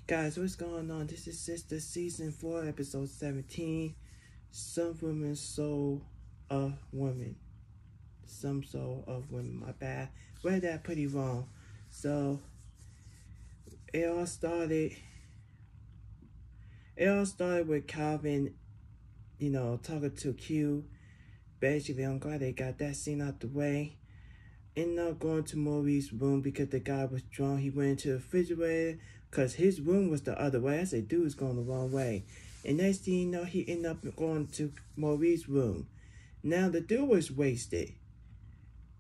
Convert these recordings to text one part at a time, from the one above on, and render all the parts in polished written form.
Guys, what's going on? This is Sistas Season 4, Episode 17. Some women's soul of women. Some soul of women. My bad. Read that pretty wrong. So, it all started with Calvin, talking to Q. Basically, I'm glad they got that scene out the way. Ended up going to Maurice's room because the guy was drunk. He went into the refrigerator because his room was the other way. I said, dude's going the wrong way. And next thing you know, he ended up going to Maurice's room. Now, the dude was wasted.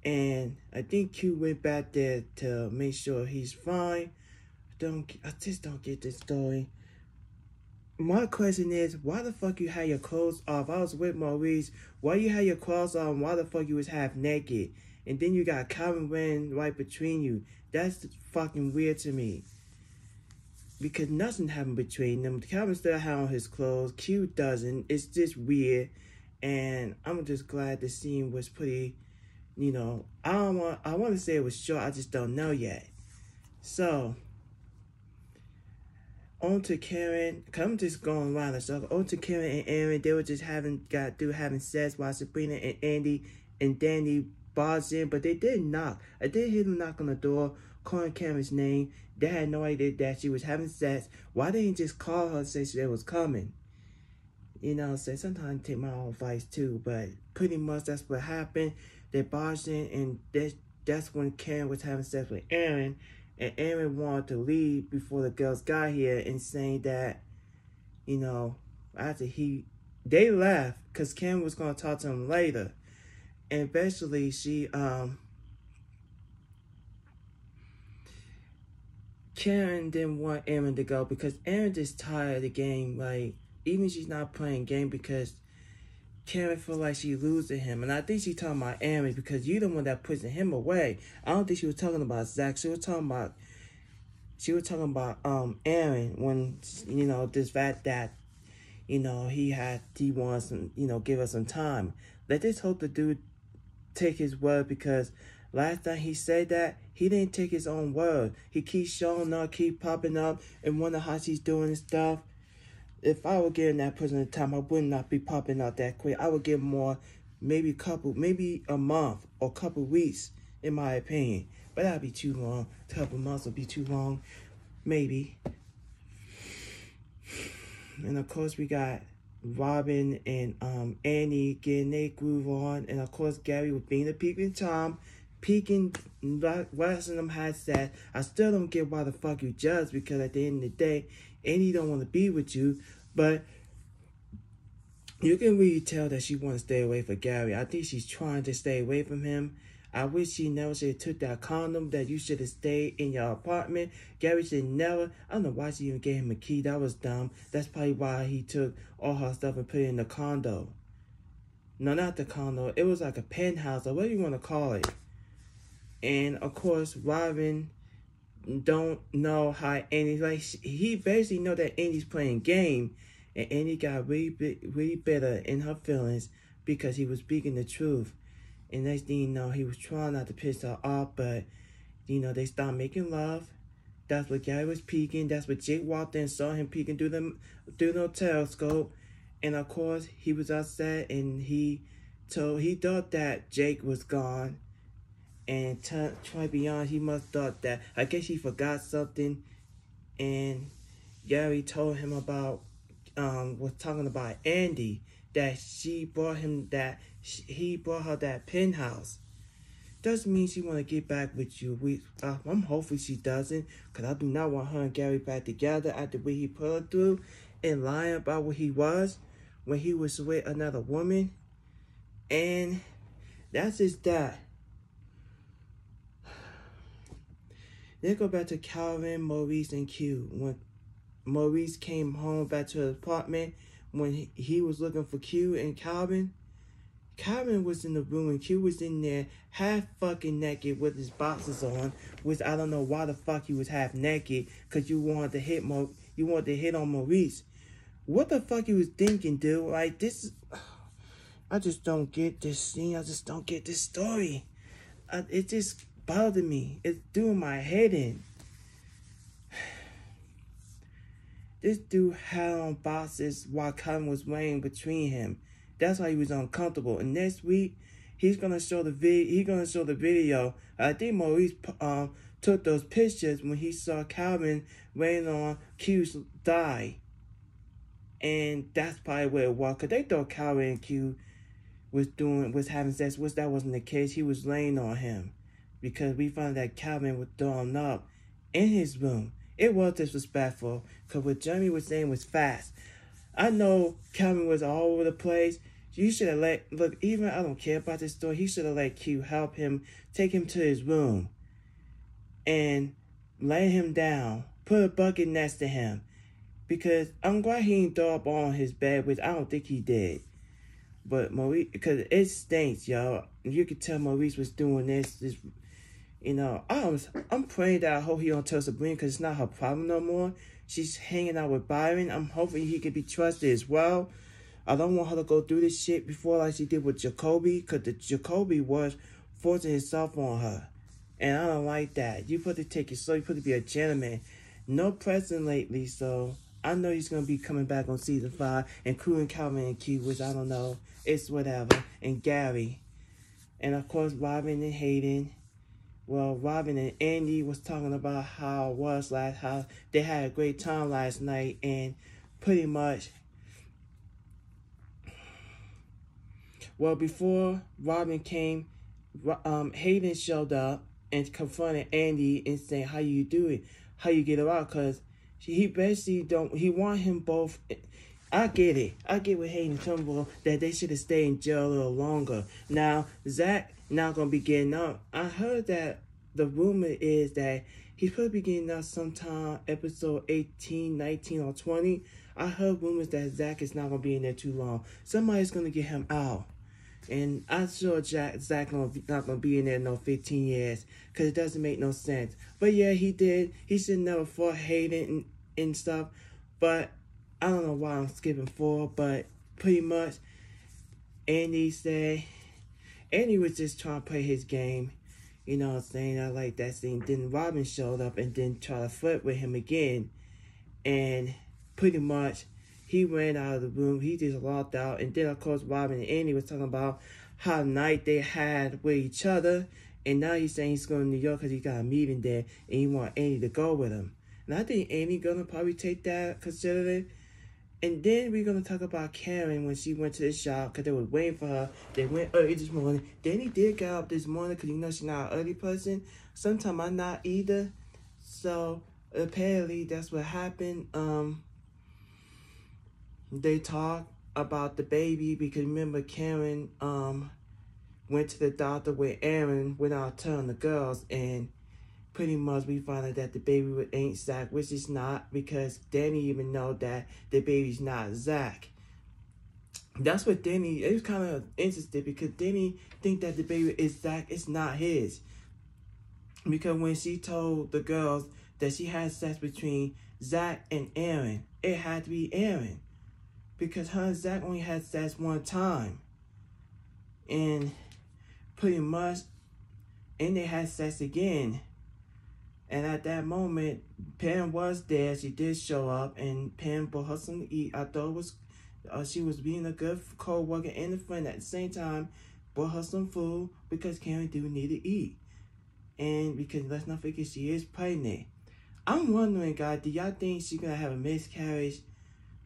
And I think Q went back there to make sure he's fine. I just don't get this story. My question is, why the fuck you had your clothes off? I was with Maurice. Why you had your clothes on? Why the fuck you was half naked? And then you got Calvin wearing right between you. That's fucking weird to me. Because nothing happened between them. Calvin still had on his clothes. Q doesn't. It's just weird. And I'm just glad the scene was pretty, I want to say it was short. I just don't know yet. So, on to Karen. I'm just going around the circle. On to Karen and Aaron. They were just having sex while Sabrina and Andy and Danny barged in, but they didn't knock. I did hear them knock on the door, calling Karen's name. They had no idea that she was having sex. Why didn't they just call her and say she was coming? So sometimes I take my own advice too, but pretty much that's what happened. They barged in, and that's when Karen was having sex with Aaron, and Aaron wanted to leave before the girls got here and saying that, after they left because Karen was going to talk to him later. And eventually, Karen didn't want Aaron to go because Aaron just tired of the game. Like, even she's not playing game because Karen feel like she losing him. And I think she's talking about Aaron because you're the one that pushing him away. I don't think she was talking about Zach. She was talking about Aaron when, this fact that, he wants some, give us some time. Let's just hope the dude take his word, because last time he said that, he didn't take his own word. He keeps showing up, keep popping up, and wonder how she's doing and stuff. If I were giving that person the time, I would not be popping out that quick. I would give more, maybe a month or a couple weeks, in my opinion. But that'd be too long. A couple months would be too long, maybe. And of course, we got Robin and Annie getting their groove on, and of course Gary was being a peeking Tom, rest of them had said, I still don't get why the fuck you judge, because at the end of the day, Annie don't want to be with you, but you can really tell that she wants to stay away from Gary. I think she's trying to stay away from him. I wish she never should have took that condom, that you should have stayed in your apartment. Gary should never, I don't know why she even gave him a key. That was dumb. That's probably why he took all her stuff and put it in the condo. No, not the condo. It was like a penthouse, or whatever you want to call it. And of course, Robin don't know how Andy, like, he basically know that Andy's playing game, and Andy got really bitter in her feelings because he was speaking the truth. And next thing you know, he was trying not to piss her off, but, they started making love. That's what Gary was peeking. That's what Jake walked in and saw him peeking through the telescope. And of course, he was upset, and he thought that Jake was gone. And try beyond, he must thought that, I guess he forgot something. And Gary told him about, was talking about Andy, that he brought her that penthouse. Doesn't mean she want to get back with you. I'm hoping she doesn't, because I do not want her and Gary back together after what he put her through and lying about what he was when he was with another woman. And that's just that. Let's go back to Calvin, Maurice, and Q. When Maurice came home back to his apartment, when he was looking for Q and Calvin was in the room, and Q was in there half fucking naked with his boxers on, which I don't know why the fuck he was half naked, because you wanted to hit on Maurice. What the fuck he was thinking, dude? Like, this, I just don't get this scene. I just don't get this story. It just bothered me. It's doing my head in. This dude had on boxes while Calvin was laying between him. That's why he was uncomfortable. And next week, he's gonna show the video. I think Maurice took those pictures when he saw Calvin laying on Q's thigh. And that's probably where it was, because they thought Calvin and Q was having sex, which that wasn't the case. He was laying on him, because we found that Calvin was throwing up in his room. It was disrespectful, because what Jeremy was saying was fast. I know Calvin was all over the place. You should have even I don't care about this story, he should have let Q help him, take him to his room, and lay him down, put a bucket next to him. Because I'm glad he didn't throw up on his bed, which I don't think he did. But Maurice, because it stinks, y'all. You could tell Maurice was doing this, I'm praying that I hope he don't tell Sabrina, because it's not her problem no more. She's hanging out with Byron. I'm hoping he can be trusted as well. I don't want her to go through this shit before like she did with Jacoby, because Jacoby was forcing himself on her. And I don't like that. You put to take it slow. You put to be a gentleman. No president lately, so I know he's going to be coming back on season 5, including Calvin and Q, which I don't know. It's whatever. And Gary. And of course, Robin and Hayden. Well, Robin and Andy was talking about how they had a great time last night, and pretty much, well, before Robin came, Hayden showed up and confronted Andy and saying, how you do it, how you get her out, because he basically he want him both. I get it. I get with Hayden Turnbull that they should have stayed in jail a little longer. Now, Zach not going to be getting out. I heard that the rumor is that he's supposed to be getting out sometime episode 18, 19, or 20. I heard rumors that Zach is not going to be in there too long. Somebody's going to get him out. And I'm sure Zach not going to be in there no 15 years, because it doesn't make no sense. But yeah, he did. He should never fought Hayden and stuff. But I don't know why I'm skipping forward, but pretty much Andy was just trying to play his game. You know what I'm saying? I like that scene. Then Robin showed up and then tried to flirt with him again. And pretty much he ran out of the room. He just locked out. And then, of course, Robin and Andy was talking about how night they had with each other. And now he's saying he's going to New York because he got a meeting there. And he want Andy to go with him. And I think Andy going to probably take that, consider it. And then we're going to talk about Karen when she went to the shop, because they were waiting for her. They went early this morning. Danny did get up this morning because she's not an early person. Sometimes I'm not either. So apparently that's what happened. They talked about the baby because remember Karen went to the doctor with Aaron without telling the girls, and pretty much we found out that the baby ain't Zach, which is not, because Danny even know that the baby's not Zach. That's what Danny, it was kind of interesting, because Danny think that the baby is Zach, it's not his. Because when she told the girls that she had sex between Zach and Aaron, it had to be Aaron. Because her and Zach only had sex one time. And pretty much, and they had sex again. And at that moment, Pam was there. She did show up, and Pam brought her something to eat. I thought it was, she was being a good co-worker and a friend at the same time. Brought her some food because Karen do need to eat. And because let's not forget, she is pregnant. I'm wondering, guys, do y'all think she's going to have a miscarriage?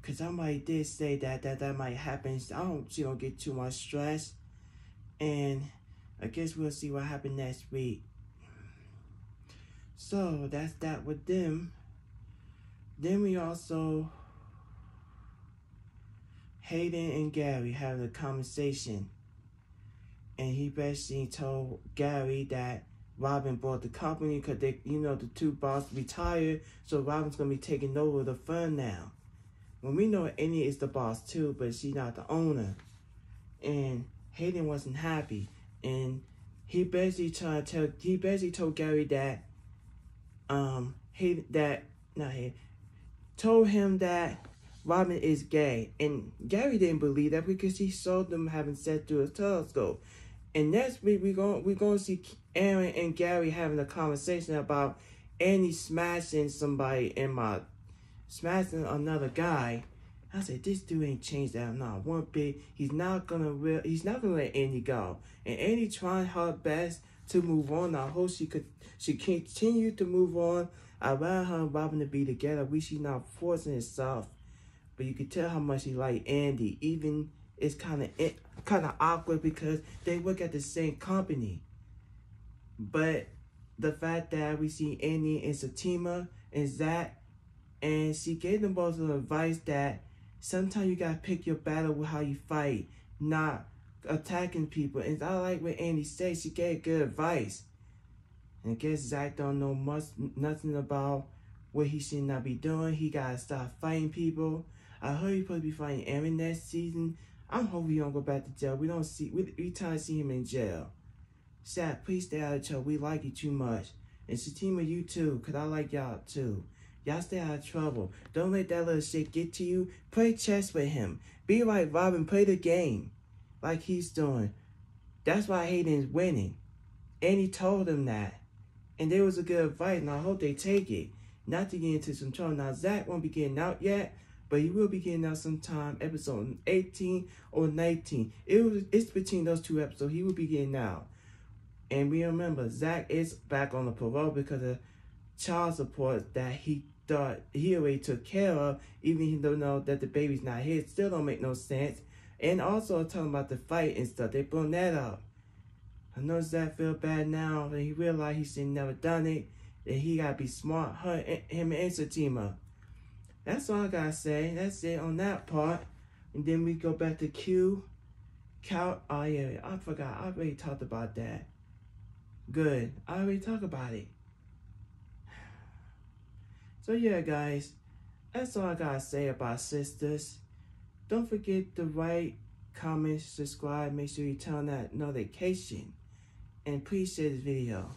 Because somebody did say that might happen. I hope she don't get too much stress. And I guess we'll see what happens next week. So, that's that with them. Then we also, Hayden and Gary having a conversation. And he basically told Gary that Robin bought the company because they, the two bosses retired. So Robin's going to be taking over the firm now. When we know Annie is the boss too, but she's not the owner. And Hayden wasn't happy. And he basically told Gary that, told him that Robin is gay. And Gary didn't believe that because he saw them having sex through a telescope. And next week we're going to see Aaron and Gary having a conversation about Annie smashing somebody in my smashing another guy. I said, this dude ain't changed that not one bit. He's not gonna let Andy go. And Andy trying her best to move on. I hope she continue to move on. I'd rather her and Robin to be together. We she's not forcing herself. But you can tell how much she like Andy. Even it's kind of awkward because they work at the same company. But the fact that we see Andy and Satima and Zach, and she gave them both some advice that sometimes you gotta pick your battle with how you fight, not attacking people. And I like what Andy said. She gave good advice. And I guess Zach don't know nothing about what he should not be doing. He gotta stop fighting people. I heard he's supposed to be fighting Aaron next season. I'm hoping he don't go back to jail. We trying to see him in jail. Zach, please stay out of trouble. We like you too much. And Satima, you too, because I like y'all too. Y'all stay out of trouble. Don't let that little shit get to you. Play chess with him. Be like Robin, play the game like he's doing. That's why Hayden's winning. And he told him that. And there was a good advice, and I hope they take it. Not to get into some trouble. Now, Zach won't be getting out yet, but he will be getting out sometime, episode 18 or 19. It's between those two episodes. He will be getting out. And we remember, Zach is back on the parole because of child support that he thought he already took care of, even though that the baby's not his. Still don't make no sense. And also talking about the fight and stuff. They blown that up. I know Zach feel bad now that he realized he should never done it. That he gotta be smart. Him and Satima. That's all I gotta say. That's it on that part. And then we go back to Q. Oh yeah, I forgot. I already talked about that. Good. I already talked about it. So yeah, guys. That's all I gotta say about Sisters. Don't forget to write, comment, subscribe. Make sure you turn on that notification. And please share this video.